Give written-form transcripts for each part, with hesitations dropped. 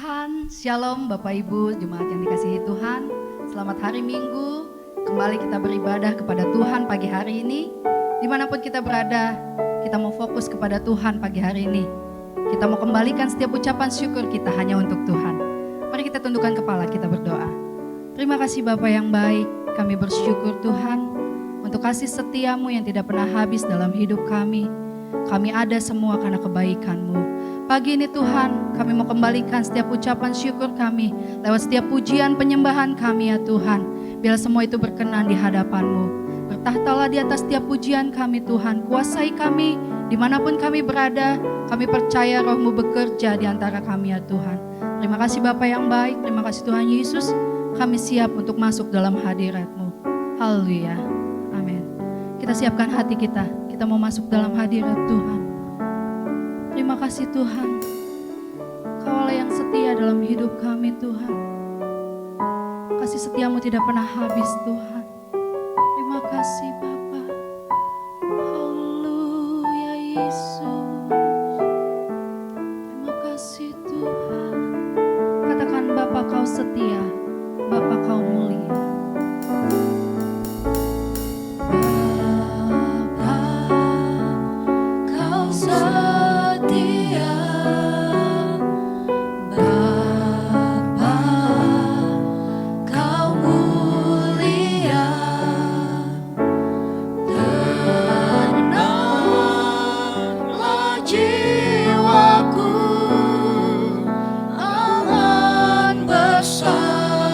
Tuhan, Shalom Bapak Ibu, Jemaat yang dikasihi Tuhan. Selamat hari Minggu, kembali kita beribadah kepada Tuhan pagi hari ini. Dimanapun kita berada, kita mau fokus kepada Tuhan pagi hari ini. Kita mau kembalikan setiap ucapan syukur kita hanya untuk Tuhan. Mari kita tundukkan kepala, kita berdoa. Terima kasih Bapa yang baik, kami bersyukur Tuhan untuk kasih setiamu yang tidak pernah habis dalam hidup kami. Kami ada semua karena kebaikan-Mu. Pagi ini Tuhan, kami mau kembalikan setiap ucapan syukur kami lewat setiap pujian penyembahan kami ya Tuhan. Biar semua itu berkenan di hadapan-Mu. Bertahtalah di atas setiap pujian kami Tuhan. Kuasai kami dimanapun kami berada. Kami percaya Roh-Mu bekerja di antara kami ya Tuhan. Terima kasih Bapa yang baik, terima kasih Tuhan Yesus. Kami siap untuk masuk dalam hadirat-Mu. Haleluya, amin. Kita siapkan hati kita mau masuk dalam hadirat Tuhan. Terima kasih Tuhan, Kau-lah yang setia dalam hidup kami Tuhan. Kasih setiamu tidak pernah habis Tuhan. Terima kasih Bapa. Haleluya Yesus. Terima kasih Tuhan. Katakan Bapa Kau setia, Bapa Kau mulia. Besar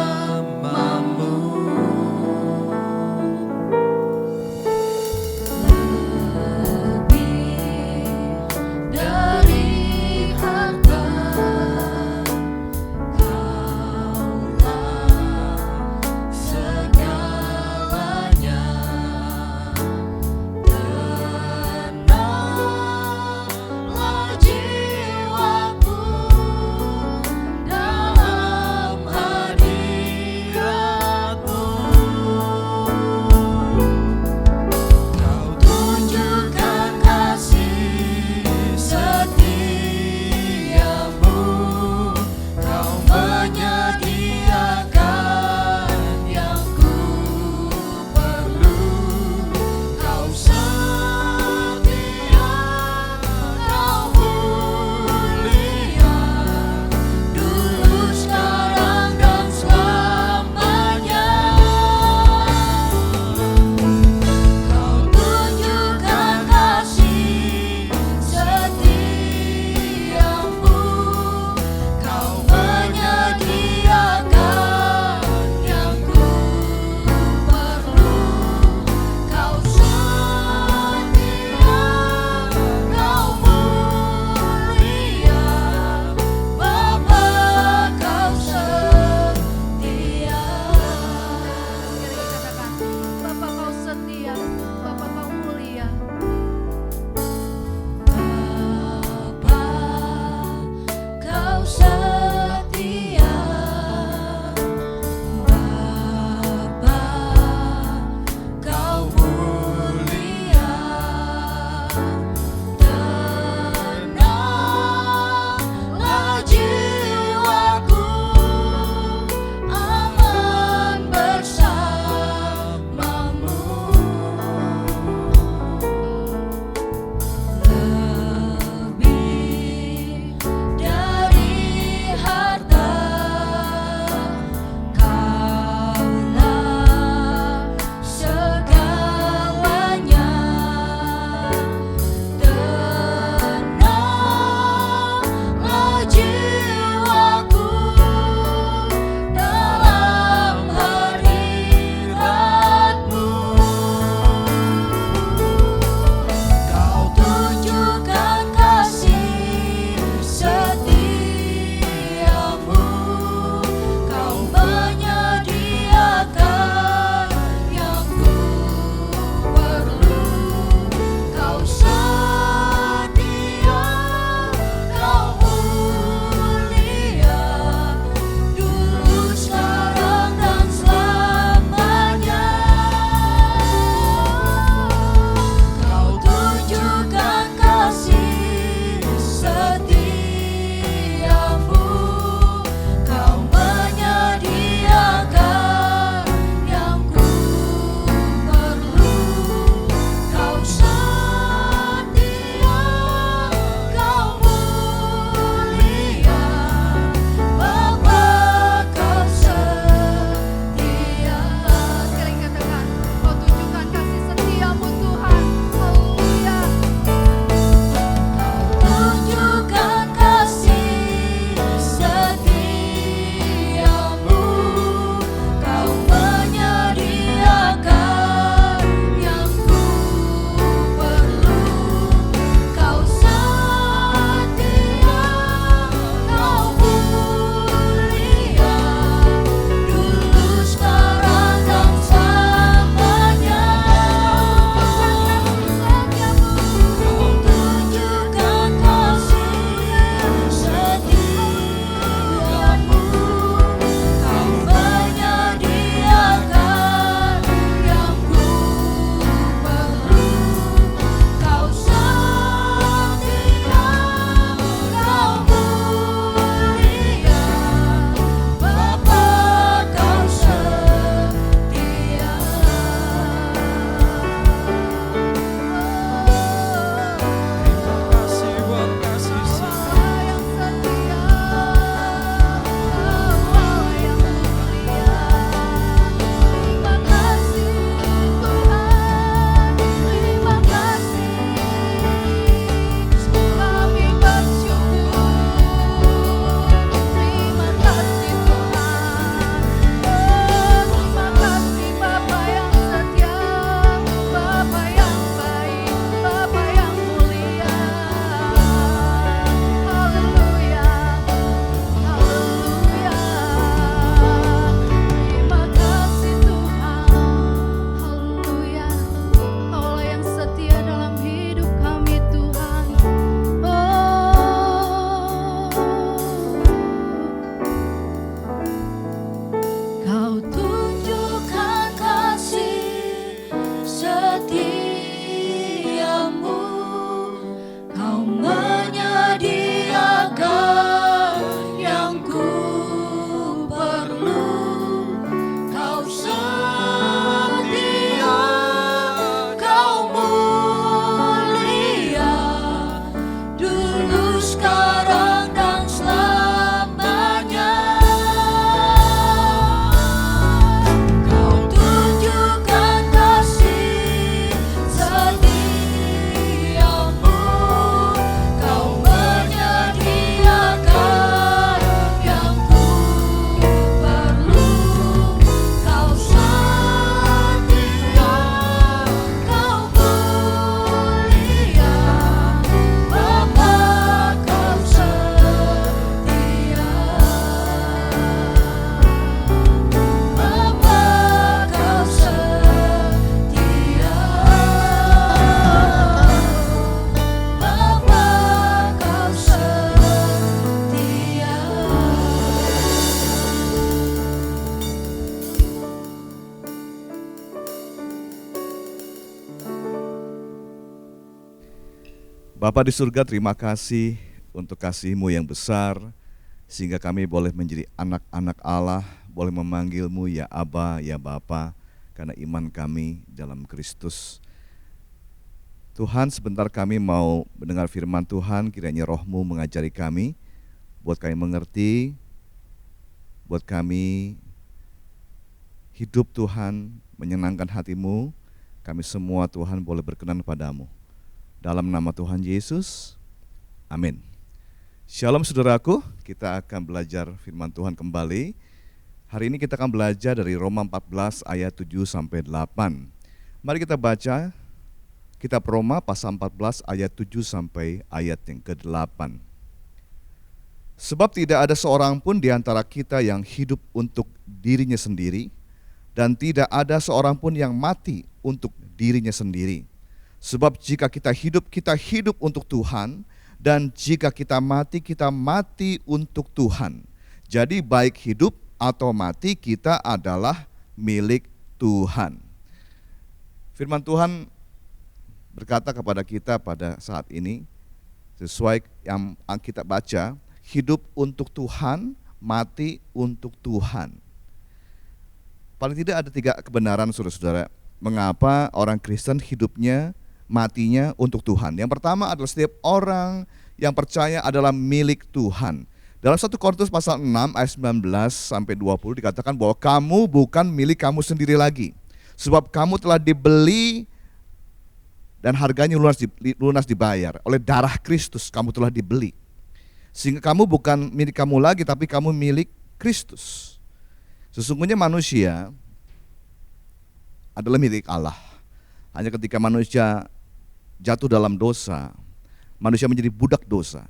Bapa di surga, terima kasih untuk kasih-Mu yang besar, sehingga kami boleh menjadi anak-anak Allah, boleh memanggil-Mu ya Aba, ya Bapa, karena iman kami dalam Kristus. Tuhan, sebentar kami mau mendengar firman Tuhan, kiranya Roh-Mu mengajari kami, buat kami mengerti, buat kami hidup Tuhan, menyenangkan hati-Mu, kami semua Tuhan boleh berkenan padamu. Dalam nama Tuhan Yesus, amin. Shalom saudaraku, kita akan belajar firman Tuhan kembali. Hari ini kita akan belajar dari Roma 14 ayat 7-8. Mari kita baca kitab Roma pasal 14 ayat 7 sampai ayat yang ke-8. Sebab tidak ada seorang pun di antara kita yang hidup untuk dirinya sendiri, dan tidak ada seorang pun yang mati untuk dirinya sendiri. Sebab jika kita hidup untuk Tuhan, dan jika kita mati untuk Tuhan. Jadi baik hidup atau mati, kita adalah milik Tuhan. Firman Tuhan berkata kepada kita pada saat ini, sesuai yang kita baca, hidup untuk Tuhan, mati untuk Tuhan. Paling tidak ada 3 kebenaran saudara-saudara, mengapa orang Kristen hidupnya, matinya untuk Tuhan. Yang pertama adalah setiap orang yang percaya adalah milik Tuhan. Dalam 1 Korintus pasal 6 ayat 19 sampai 20 dikatakan bahwa kamu bukan milik kamu sendiri lagi. Sebab kamu telah dibeli dan harganya lunas dibayar. Oleh darah Kristus kamu telah dibeli. Sehingga kamu bukan milik kamu lagi, tapi kamu milik Kristus. Sesungguhnya manusia adalah milik Allah. Hanya ketika manusia jatuh dalam dosa, manusia menjadi budak dosa.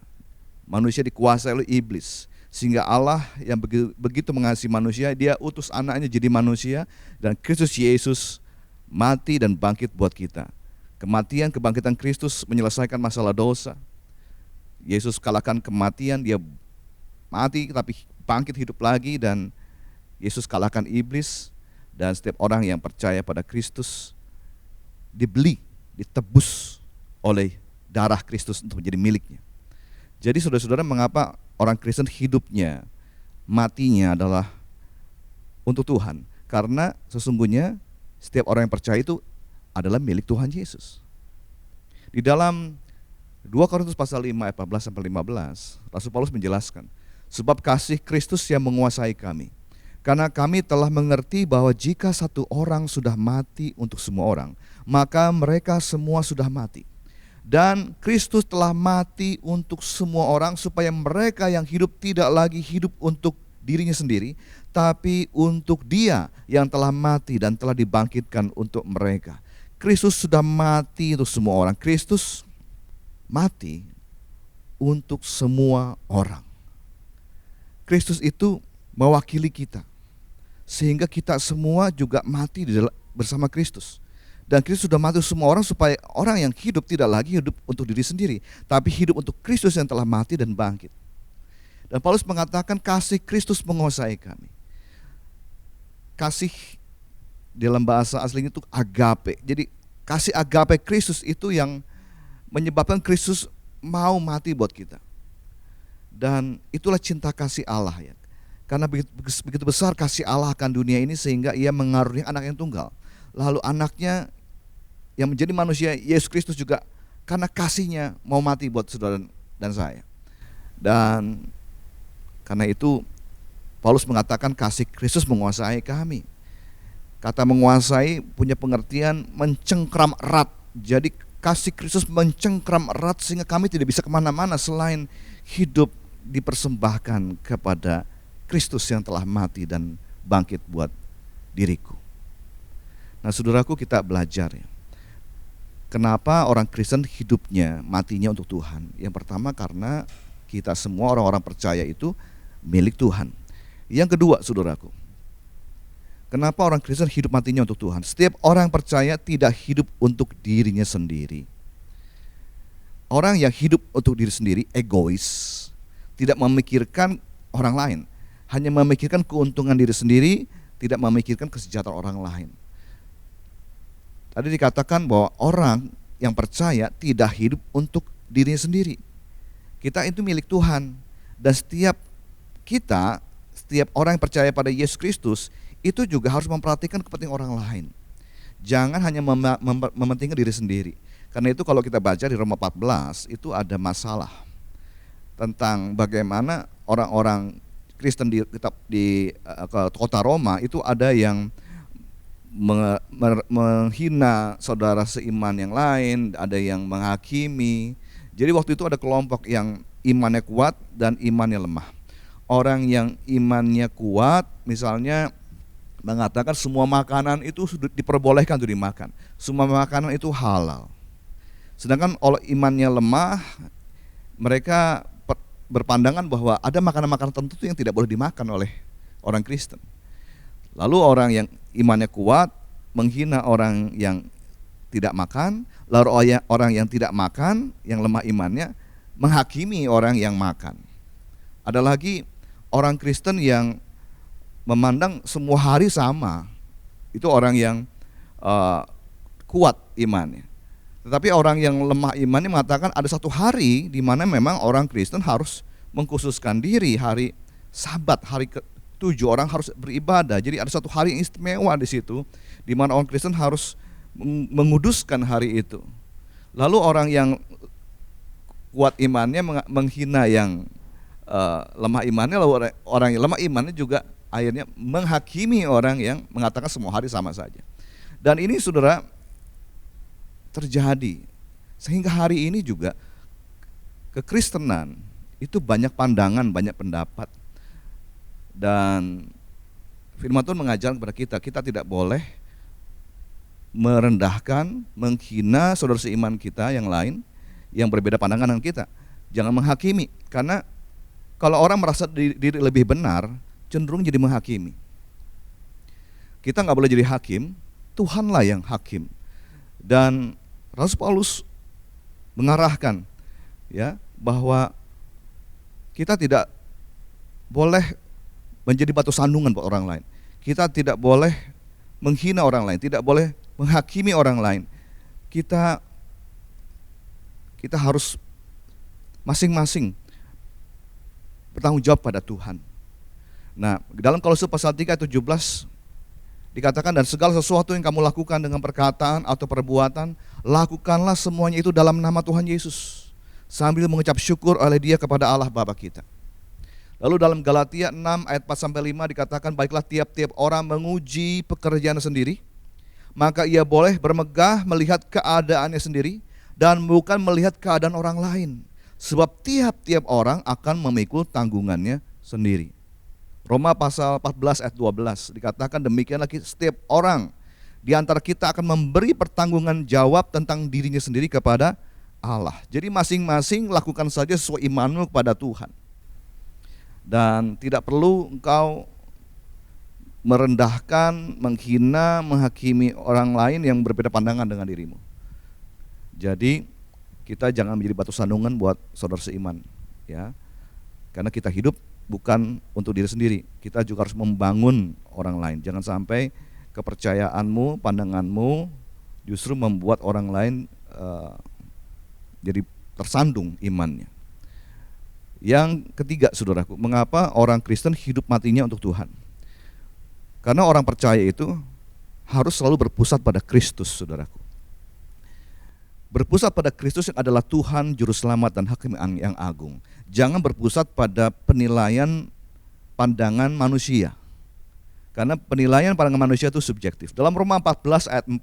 Manusia dikuasai oleh iblis. Sehingga Allah yang begitu mengasihi manusia, dia utus anaknya jadi manusia, dan Kristus Yesus mati dan bangkit buat kita. Kematian, kebangkitan Kristus menyelesaikan masalah dosa. Yesus kalahkan kematian, dia mati tapi bangkit hidup lagi, dan Yesus kalahkan iblis. Dan setiap orang yang percaya pada Kristus dibeli, ditebus oleh darah Kristus untuk menjadi miliknya. Jadi saudara-saudara, mengapa orang Kristen hidupnya, matinya adalah untuk Tuhan? Karena sesungguhnya setiap orang yang percaya itu adalah milik Tuhan Yesus. Di dalam 2 Korintus pasal 5 ayat 14-15, Rasul Paulus menjelaskan, sebab kasih Kristus yang menguasai kami. Karena kami telah mengerti bahwa jika satu orang sudah mati untuk semua orang, maka mereka semua sudah mati. Dan Kristus telah mati untuk semua orang, supaya mereka yang hidup tidak lagi hidup untuk dirinya sendiri, tapi untuk Dia yang telah mati dan telah dibangkitkan untuk mereka. Kristus sudah mati untuk semua orang. Kristus mati untuk semua orang. Kristus itu mewakili kita, sehingga kita semua juga mati bersama Kristus. Dan Kristus sudah mati semua orang, supaya orang yang hidup tidak lagi hidup untuk diri sendiri, tapi hidup untuk Kristus yang telah mati dan bangkit. Dan Paulus mengatakan kasih Kristus menguasai kami. Kasih dalam bahasa aslinya itu agape. Jadi kasih agape Kristus itu yang menyebabkan Kristus mau mati buat kita. Dan itulah cinta kasih Allah ya. Karena begitu besar kasih Allah akan dunia ini, sehingga Ia mengaruniai anak yang tunggal. Lalu anaknya yang menjadi manusia, Yesus Kristus juga karena kasihnya mau mati buat saudara dan saya. Dan karena itu Paulus mengatakan kasih Kristus menguasai kami. Kata menguasai punya pengertian mencengkram erat. Jadi kasih Kristus mencengkram erat, sehingga kami tidak bisa kemana-mana selain hidup dipersembahkan kepada Kristus yang telah mati dan bangkit buat diriku. Nah saudaraku, kita belajar ya, kenapa orang Kristen hidupnya, matinya untuk Tuhan. Yang pertama karena kita semua orang-orang percaya itu milik Tuhan. Yang kedua saudaraku, kenapa orang Kristen hidup matinya untuk Tuhan? Setiap orang percaya tidak hidup untuk dirinya sendiri. Orang yang hidup untuk diri sendiri egois, tidak memikirkan orang lain, hanya memikirkan keuntungan diri sendiri, tidak memikirkan kesejahteraan orang lain. Tadi dikatakan bahwa orang yang percaya tidak hidup untuk dirinya sendiri. Kita itu milik Tuhan, dan setiap orang yang percaya pada Yesus Kristus itu juga harus memperhatikan kepentingan orang lain. Jangan hanya mementingkan diri sendiri. Karena itu kalau kita baca di Roma 14 itu ada masalah tentang bagaimana orang-orang Kristen di kota Roma itu ada yang menghina saudara seiman yang lain, ada yang menghakimi. Jadi waktu itu ada kelompok yang imannya kuat dan imannya lemah. Orang yang imannya kuat misalnya mengatakan semua makanan itu sudah diperbolehkan untuk dimakan, semua makanan itu halal. Sedangkan kalau imannya lemah, mereka berpandangan bahwa ada makanan-makanan tertentu yang tidak boleh dimakan oleh orang Kristen. Lalu orang yang imannya kuat menghina orang yang tidak makan, lalu orang yang tidak makan, yang lemah imannya, menghakimi orang yang makan. Ada lagi orang Kristen yang memandang semua hari sama, itu orang yang kuat imannya. Tetapi orang yang lemah imannya mengatakan ada satu hari di mana memang orang Kristen harus mengkhususkan diri, hari Sabat, hari ke-7 orang harus beribadah. Jadi ada satu hari yang istimewa di situ, di mana orang Kristen harus menguduskan hari itu. Lalu orang yang kuat imannya menghina yang lemah imannya, lalu orang yang lemah imannya juga akhirnya menghakimi orang yang mengatakan semua hari sama saja. Dan ini saudara terjadi sehingga hari ini juga kekristenan itu banyak pandangan, banyak pendapat. Dan firman Tuhan mengajar kepada kita tidak boleh merendahkan, menghina saudara seiman kita yang lain yang berbeda pandangan dengan kita. Jangan menghakimi, karena kalau orang merasa diri lebih benar, cenderung jadi menghakimi. Kita nggak boleh jadi hakim, Tuhanlah yang hakim. Dan Rasul Paulus mengarahkan ya bahwa kita tidak boleh menjadi batu sandungan buat orang lain. Kita tidak boleh menghina orang lain, tidak boleh menghakimi orang lain. Kita harus masing-masing bertanggung jawab pada Tuhan. Nah, dalam Kolose pasal 3 ayat 17 dikatakan, dan segala sesuatu yang kamu lakukan dengan perkataan atau perbuatan, lakukanlah semuanya itu dalam nama Tuhan Yesus, sambil mengucap syukur oleh Dia kepada Allah Bapa kita. Lalu dalam Galatia 6 ayat 4-5 dikatakan, baiklah tiap-tiap orang menguji pekerjaan sendiri, maka ia boleh bermegah melihat keadaannya sendiri dan bukan melihat keadaan orang lain, sebab tiap-tiap orang akan memikul tanggungannya sendiri. Roma pasal 14 ayat 12 dikatakan, demikianlah setiap orang di antara kita akan memberi pertanggungan jawab tentang dirinya sendiri kepada Allah. Jadi masing-masing lakukan saja sesuai imanmu kepada Tuhan. Dan tidak perlu engkau merendahkan, menghina, menghakimi orang lain yang berbeda pandangan dengan dirimu. Jadi kita jangan menjadi batu sandungan buat saudara seiman, ya. Karena kita hidup bukan untuk diri sendiri, kita juga harus membangun orang lain. Jangan sampai kepercayaanmu, pandanganmu justru membuat orang lain jadi tersandung imannya. Yang ketiga, saudaraku, mengapa orang Kristen hidup matinya untuk Tuhan? Karena orang percaya itu harus selalu berpusat pada Kristus, saudaraku. Berpusat pada Kristus yang adalah Tuhan, Juru Selamat dan Hakim yang agung. Jangan berpusat pada penilaian pandangan manusia. Karena penilaian pandangan manusia itu subjektif. Dalam Roma 14 ayat 4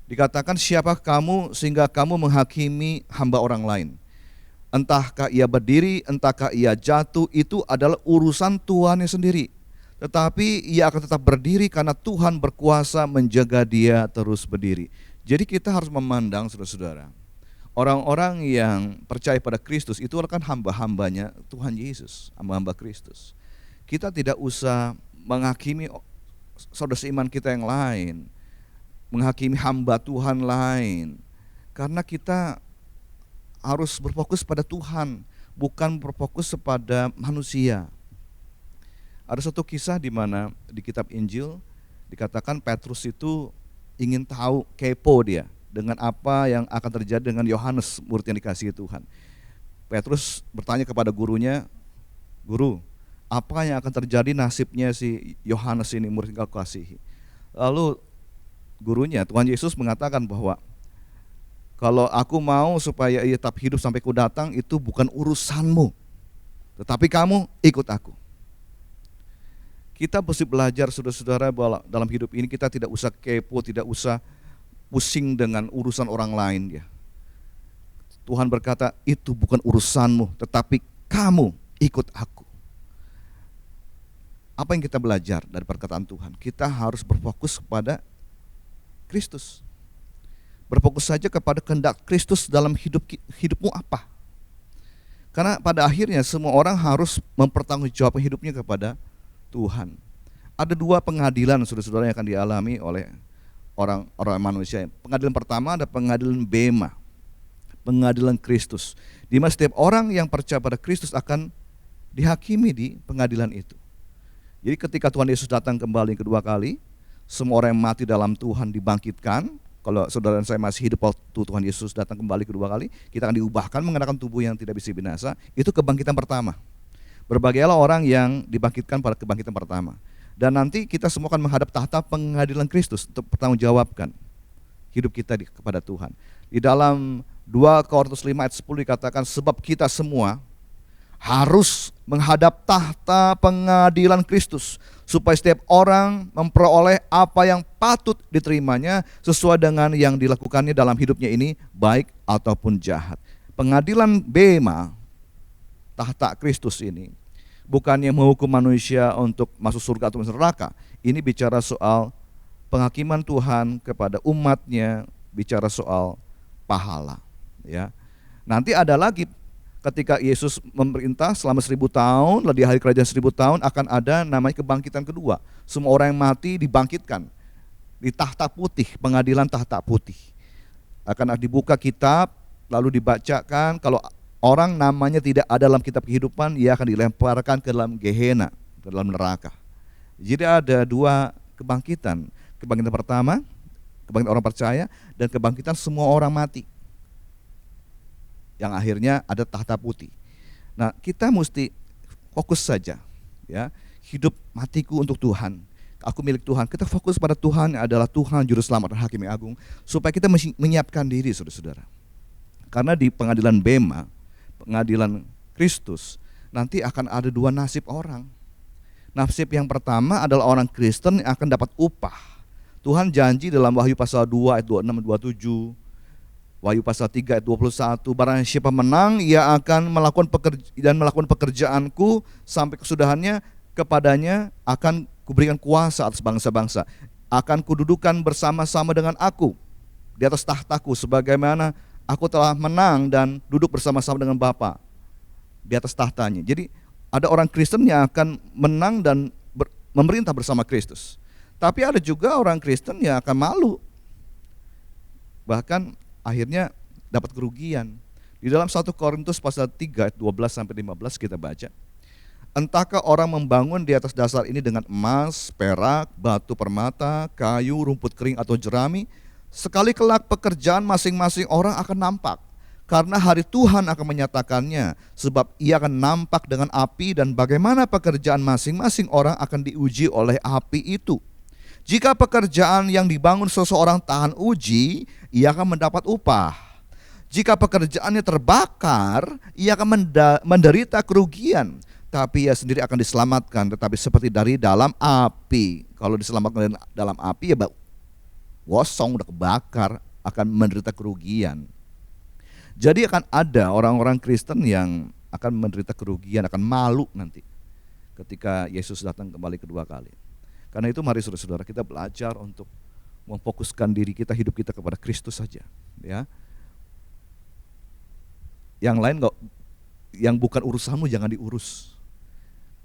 dikatakan, siapa kamu sehingga kamu menghakimi hamba orang lain? Entahkah ia berdiri, entahkah ia jatuh, itu adalah urusan Tuhannya sendiri. Tetapi ia akan tetap berdiri karena Tuhan berkuasa menjaga dia terus berdiri. Jadi kita harus memandang, saudara-saudara, orang-orang yang percaya pada Kristus itu kan hamba-hambanya Tuhan Yesus, hamba-hamba Kristus. Kita tidak usah menghakimi saudara seiman kita yang lain, menghakimi hamba Tuhan lain, karena kita harus berfokus pada Tuhan, bukan berfokus pada manusia. Ada satu kisah di mana di kitab Injil dikatakan Petrus itu ingin tahu, kepo dia. dengan apa yang akan terjadi dengan Yohanes, murid yang dikasihi Tuhan. Petrus bertanya kepada gurunya, "Guru, apa yang akan terjadi nasibnya si Yohanes ini, murid yang kau kasihi?" Lalu gurunya, Tuhan Yesus mengatakan bahwa kalau aku mau supaya ia tetap hidup sampai ku datang, itu bukan urusanmu, tetapi kamu ikut aku. Kita mesti belajar, saudara-saudara, bahwa dalam hidup ini kita tidak usah kepo, tidak usah pusing dengan urusan orang lain ya. Tuhan berkata, itu bukan urusanmu, tetapi kamu ikut aku. Apa yang kita belajar dari perkataan Tuhan? Kita harus berfokus kepada Kristus. Berfokus saja kepada kehendak Kristus dalam hidupmu apa. Karena pada akhirnya semua orang harus mempertanggungjawabkan hidupnya kepada Tuhan. Ada dua pengadilan, saudara-saudara, yang akan dialami oleh orang manusia. Pengadilan pertama ada pengadilan Bema, pengadilan Kristus, di mana setiap orang yang percaya pada Kristus akan dihakimi di pengadilan itu. Jadi ketika Tuhan Yesus datang kembali kedua kali, semua orang yang mati dalam Tuhan dibangkitkan. Kalau saudara dan saya masih hidup waktu Tuhan Yesus datang kembali kedua kali, kita akan diubahkan mengenakan tubuh yang tidak bisa binasa. Itu kebangkitan pertama. Berbahagialah orang yang dibangkitkan pada kebangkitan pertama. Dan nanti kita semua akan menghadap tahta pengadilan Kristus untuk bertanggungjawabkan hidup kita kepada Tuhan. Di dalam 2 Korintus 5 ayat 10 dikatakan, sebab kita semua harus menghadap tahta pengadilan Kristus, supaya setiap orang memperoleh apa yang patut diterimanya sesuai dengan yang dilakukannya dalam hidupnya ini, baik ataupun jahat. Pengadilan Bema, tahta Kristus ini, bukannya menghukum manusia untuk masuk surga atau masuk neraka. Ini bicara soal penghakiman Tuhan kepada umatnya, bicara soal pahala. Ya. Nanti ada lagi ketika Yesus memerintah selama 1000 tahun, di hari kerajaan 1000 tahun akan ada namanya kebangkitan kedua. Semua orang yang mati dibangkitkan di tahta putih, pengadilan tahta putih. Akan dibuka kitab, lalu dibacakan, kalau orang namanya tidak ada dalam kitab kehidupan, ia akan dilemparkan ke dalam Gehenna, ke dalam neraka. Jadi ada dua kebangkitan. Kebangkitan pertama, kebangkitan orang percaya, dan kebangkitan semua orang mati. Yang akhirnya ada tahta putih. Nah, kita mesti fokus saja, ya. Hidup matiku untuk Tuhan. Aku milik Tuhan. Kita fokus pada Tuhan yang adalah Tuhan juru selamat dan hakim yang agung, supaya kita menyiapkan diri, saudara-saudara. Karena di pengadilan Bema, pengadilan Kristus, nanti akan ada dua nasib orang. Nasib yang pertama adalah orang Kristen yang akan dapat upah. Tuhan janji dalam Wahyu pasal 2 ayat 26 27, Wahyu pasal 3 ayat 21, barang siapa menang, ia akan melakukan pekerjaanku sampai kesudahannya, kepadanya akan kuberikan kuasa atas bangsa-bangsa. Akan kududukan bersama-sama dengan aku di atas tahtaku, sebagaimana aku telah menang dan duduk bersama-sama dengan Bapa di atas tahtanya. Jadi ada orang Kristen yang akan menang dan memerintah bersama Kristus. Tapi ada juga orang Kristen yang akan malu, bahkan akhirnya dapat kerugian. Di dalam 1 Korintus pasal 3 ayat 12 sampai 15 kita baca, entahkah orang membangun di atas dasar ini dengan emas, perak, batu permata, kayu, rumput kering atau jerami, sekali kelak pekerjaan masing-masing orang akan nampak, karena hari Tuhan akan menyatakannya, sebab ia akan nampak dengan api, dan bagaimana pekerjaan masing-masing orang akan diuji oleh api itu. Jika pekerjaan yang dibangun seseorang tahan uji, ia akan mendapat upah. Jika pekerjaannya terbakar, ia akan menderita kerugian, tapi ia sendiri akan diselamatkan, tetapi seperti dari dalam api. Kalau diselamatkan dari dalam api, ya gosong, udah kebakar, akan menderita kerugian. Jadi akan ada orang-orang Kristen yang akan menderita kerugian, akan malu nanti ketika Yesus datang kembali kedua kali. Karena itu mari saudara-saudara kita belajar untuk memfokuskan diri kita, hidup kita kepada Kristus saja, ya. Yang lain yang bukan urusanmu jangan diurus.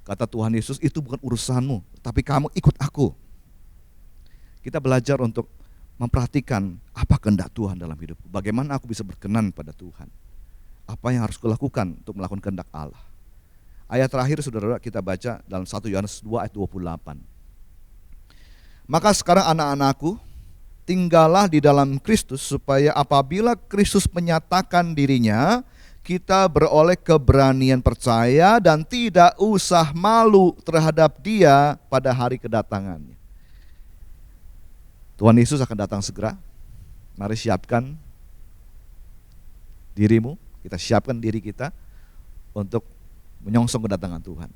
Kata Tuhan Yesus, itu bukan urusanmu, tapi kamu ikut aku. Kita belajar untuk memperhatikan apa kehendak Tuhan dalam hidupku. Bagaimana aku bisa berkenan pada Tuhan. Apa yang harus kulakukan untuk melakukan kehendak Allah. Ayat terakhir saudara kita baca dalam 1 Yohanes 2 ayat 28. Maka sekarang anak-anakku, tinggallah di dalam Kristus supaya apabila Kristus menyatakan dirinya, kita beroleh keberanian percaya dan tidak usah malu terhadap Dia pada hari kedatangannya. Tuhan Yesus akan datang segera. Mari siapkan dirimu, kita siapkan diri kita untuk menyongsong kedatangan Tuhan.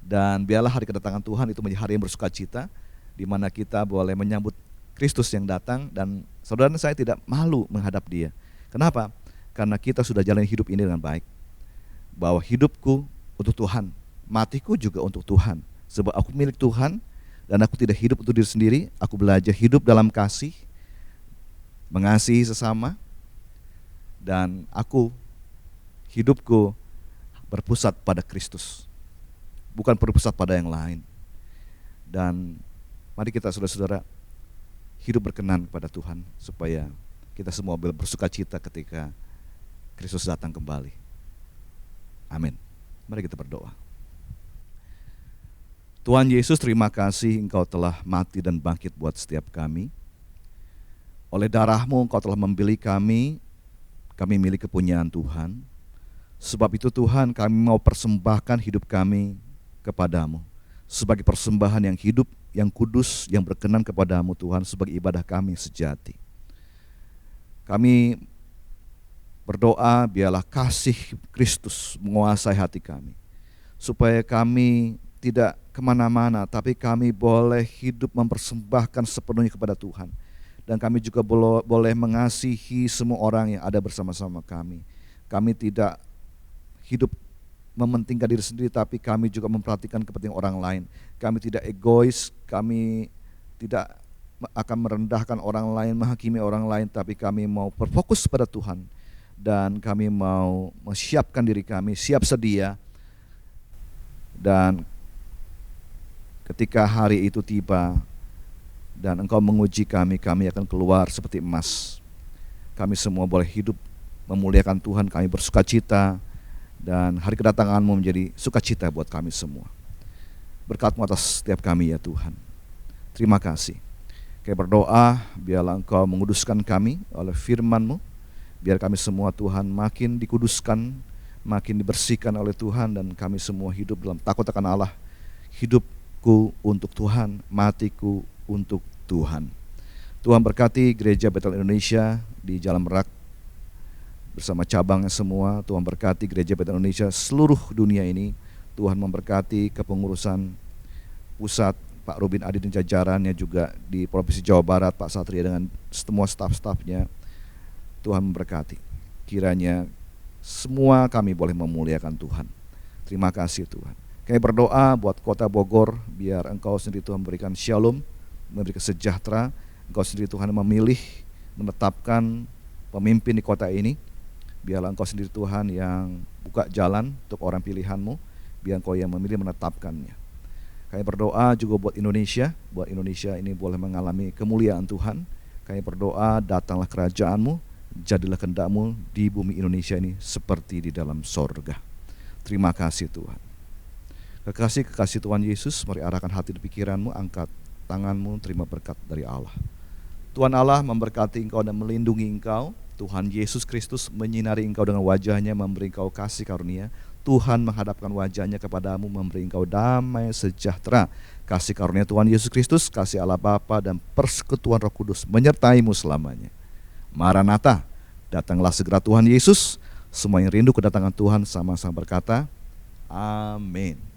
Dan biarlah hari kedatangan Tuhan itu menjadi hari yang bersukacita, di mana kita boleh menyambut Kristus yang datang, dan saudara dan saya tidak malu menghadap Dia. Kenapa? Karena kita sudah jalani hidup ini dengan baik. Bahwa hidupku untuk Tuhan, matiku juga untuk Tuhan. Sebab aku milik Tuhan, dan aku tidak hidup untuk diri sendiri. Aku belajar hidup dalam kasih, mengasihi sesama, dan hidupku berpusat pada Kristus, bukan berpusat pada yang lain. Dan mari kita saudara-saudara hidup berkenan kepada Tuhan, supaya kita semua bersuka cita ketika Kristus datang kembali. Amin. Mari kita berdoa. Tuhan Yesus, terima kasih Engkau telah mati dan bangkit buat setiap kami. Oleh darah-Mu Engkau telah membeli kami milik kepunyaan Tuhan. Sebab itu Tuhan, kami mau persembahkan hidup kami kepadamu sebagai persembahan yang hidup, yang kudus, yang berkenan kepadamu Tuhan, sebagai ibadah kami sejati. Kami berdoa biarlah kasih Kristus menguasai hati kami, supaya kami tidak kemana-mana, tapi kami boleh hidup mempersembahkan sepenuhnya kepada Tuhan. Dan kami juga boleh mengasihi semua orang yang ada bersama-sama kami. Kami tidak hidup mementingkan diri sendiri, tapi kami juga memperhatikan kepentingan orang lain. Kami tidak egois, kami tidak akan merendahkan orang lain, menghakimi orang lain, tapi kami mau berfokus pada Tuhan. Dan kami mau menyiapkan diri kami, siap sedia. Dan ketika hari itu tiba dan Engkau menguji kami, kami akan keluar seperti emas. Kami semua boleh hidup memuliakan Tuhan, kami bersuka cita, dan hari kedatangan-Mu menjadi sukacita buat kami semua. Berkat-Mu atas setiap kami ya Tuhan. Terima kasih. Kami berdoa biarlah Engkau menguduskan kami oleh firman-Mu. Biar kami semua Tuhan makin dikuduskan, makin dibersihkan oleh Tuhan, dan kami semua hidup dalam takut akan Allah. Hidupku untuk Tuhan, matiku untuk Tuhan. Tuhan berkati Gereja Betel Indonesia di Jalan Merak bersama cabangnya semua. Tuhan berkati Gereja Betel Indonesia seluruh dunia ini. Tuhan memberkati kepengurusan pusat Pak Rubin Adi dan jajarannya, juga di Provinsi Jawa Barat Pak Satria dengan semua staf-stafnya. Tuhan memberkati. Kiranya semua kami boleh memuliakan Tuhan. Terima kasih Tuhan. Kami berdoa buat kota Bogor, biar Engkau sendiri Tuhan memberikan shalom, memberikan sejahtera. Engkau sendiri Tuhan memilih, menetapkan pemimpin di kota ini. Biarlah Engkau sendiri Tuhan yang buka jalan untuk orang pilihan-Mu, biar Engkau yang memilih menetapkannya. Kami berdoa juga buat Indonesia ini boleh mengalami kemuliaan Tuhan. Kami berdoa datanglah kerajaan-Mu, jadilah kehendak-Mu di bumi Indonesia ini seperti di dalam sorga. Terima kasih Tuhan. Kekasih Tuhan Yesus, mari arahkan hati dan pikiran-Mu, angkat tangan-Mu, terima berkat dari Allah. Tuhan Allah memberkati engkau dan melindungi engkau. Tuhan Yesus Kristus menyinari engkau dengan wajahnya, memberi engkau kasih karunia. Tuhan menghadapkan wajahnya kepadamu, memberi engkau damai sejahtera. Kasih karunia Tuhan Yesus Kristus, kasih Allah Bapa dan persekutuan Roh Kudus menyertaimu selamanya. Maranatha, datanglah segera Tuhan Yesus. Semua yang rindu kedatangan Tuhan sama-sama berkata, amin.